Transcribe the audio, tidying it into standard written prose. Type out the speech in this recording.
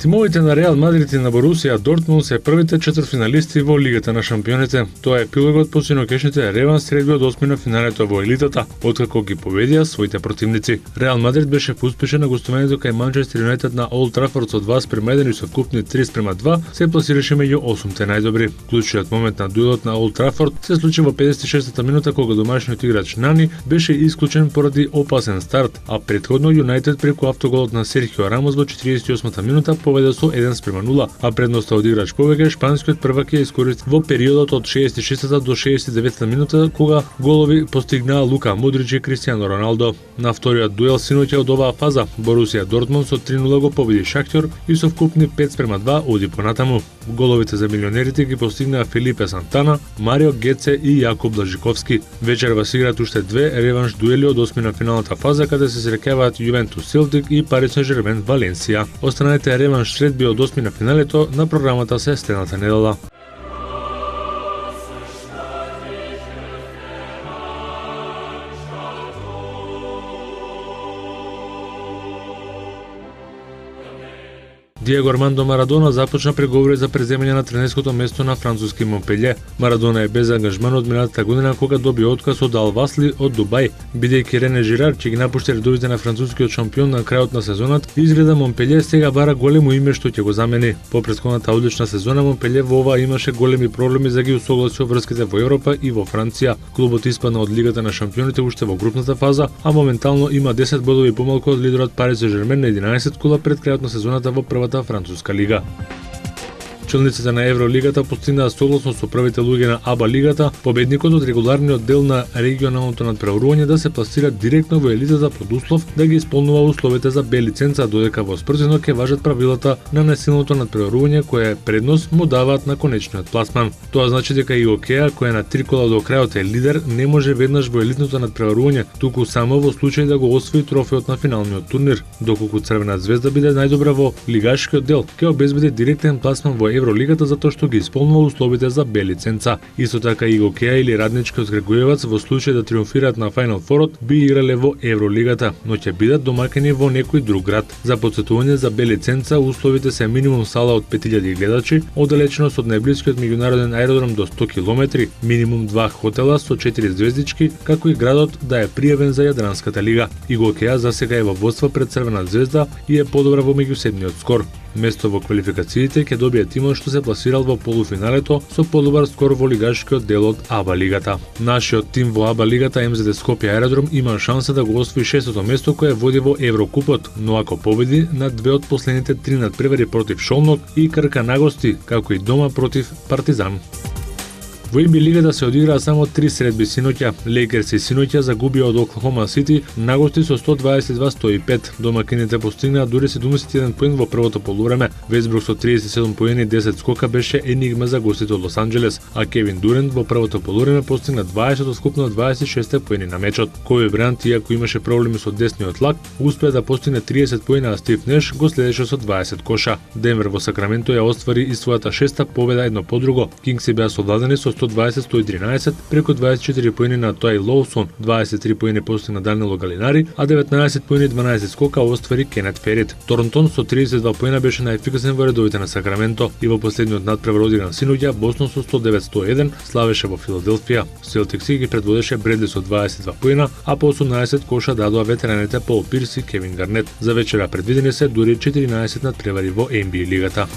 Тимовите на Реал Мадрид и на Борусија Дортмунд се првите четвртфиналисти во Лигата на шампионите. Тоа е епилогот по синокешните реванс средби од осмина финалето во елитата, откако ги победија своите противници. Реал Мадрид беше поуспешен на гостувањето кај Манчестер Юнайтед на Олд Трафорд со 2:1 и со вкупни 3:2 се пласираше меѓу 8-те најдобри. Клучниот момент на дуелот на Олд Трафорд се случи во 56-та минута кога домашниот играч Нани беше исклучен поради опасен старт, а претходно Юнайтед преку автоголот на Серхио Рамос во 48-та минута победа со 1:0, а предноста од играч повеќе шпанскиот првак ја искористи во периодот од 66-та до 69-та минута кога голови постигнаа Лука Модрич и Кристијано Роналдо. На вториот дуел синоќа од оваа фаза Борусија Дортмунд со 3:0 го победи Шахтер и со вкупни 5:2 оди понатаму. Головите за милионерите ги постигнаа Филипе Сантана, Марио Геце и Јакоб Блажиковски. Вечерва се играат уште две реванш дуели од осмина финалната фаза каде се срекаваат Јувентус Селтик и Пари Сен-Жермен Валенсија. Останалите реванш средби од осмина финалето на програмата се следната недела. Диего Армандо Марадона започна преговори за преземање на тренерското место на француски Монпелје. Марадона е без ангажман од минатата година кога доби отказ од Ал Васли од Дубај. Бидејќи Рене Жирар ќе ги напушти редовите на францускиот шампион на крајот на сезонат, изгледа Монпелје сега бара големо име што ќе го замени. По претходната одлична сезона Монпелје во оваа имаше големи проблеми за ги усогласи врските во Европа и во Франција. Клубот испадна од Лигата на шампионите уште во групната фаза, а моментално има 10 бодови помалку од лидерот Пари Сен-Жермен на 11 кола пред крајот на сезоната во првата француска лига. Челниците на Евролигата постигнаа согласно со првите луѓе на АБА лигата, победникот од регуларниот дел на регионалното надпреварување да се пласира директно во елитата под услов да ги исполнува условите за Б лиценца, додека во спротивно ќе важат правилата на насилното надпреварување кое предност му даваат на конечниот пласман. Тоа значи дека и Океа, која на 3 кола до крајот е лидер, не може веднаш во елитното надпреварување, туку само во случај да го освои трофеот на финалниот турнир, доколку Црвена звезда биде најдобра во лигашкиот дел, ќе обезбеди директен пласман во Евролигата затоа што ги исполнува условите за Б лиценца. Исто така и Океа или Радничкиот Крагуевац во случај да триумфираат на Фајнал Форот би играле во Евролигата, но ќе бидат домакини во некој друг град. За потсетување за Б лиценца условите се минимум сала од 5000 гледачи, оддалеченост од најблискиот меѓународен аеродром до 100 км, минимум 2 хотела со 4 звездички, како и градот да е пријавен за Јадранската лига. И Океа засега е во водство пред Црвена звезда и е подобра во меѓуседниот скор. Место во квалификациите ќе добие тимот што се пласирал во полуфиналето со подобар скор во лигашкиот дел од АБА лигата. Нашиот тим во АБА лигата МЗД Скопје Аеродром има шанса да го освои 6-то место кое води во Еврокупот, но ако победи на две од последните 3 надпревари против Шолнок и Крка нагости, како и дома против Партизан. Во НБА лигата се одиграа само 3 средби синоќа. Лейкерс и синоќа загубија од Оклахома Сити нагости со 122-105. Домакините постигнаа дури 71 поен во првото полувреме. Весбрук со 37 поени и 10 скока беше енигма за гостите од Лос Анџелес, а Кевин Дурент во првото полувреме постигна 20 од скупно 26 поени на мечот. Коби Брајант, иако имаше проблеми со десниот лак, успеа да постигне 30 поена, а Стив Неш го следеше со 20 коша. Денвер во Сакраменто ја оствари и својата шеста победа едно по друго. Кингси беа совладани со 120-113 преку 24 поени на Тој Лоусон, 23 поени постигна Данило Галинари, а 19 поени 12 скока оствари Кенет Ферит. Торонтон со 32 поена беше најефикасен во редовите на Сакраменто и во последниот надпревар одигран синоќа Бостон со 109-101 славеше во Филаделфија. Селтикси ги предводеше Бредли со 22 поена, а по 18 коша дадоа ветераните Пол Пирс и Кевин Гарнет. За вечера предвидени се дури 14 надпревари во НБА лигата.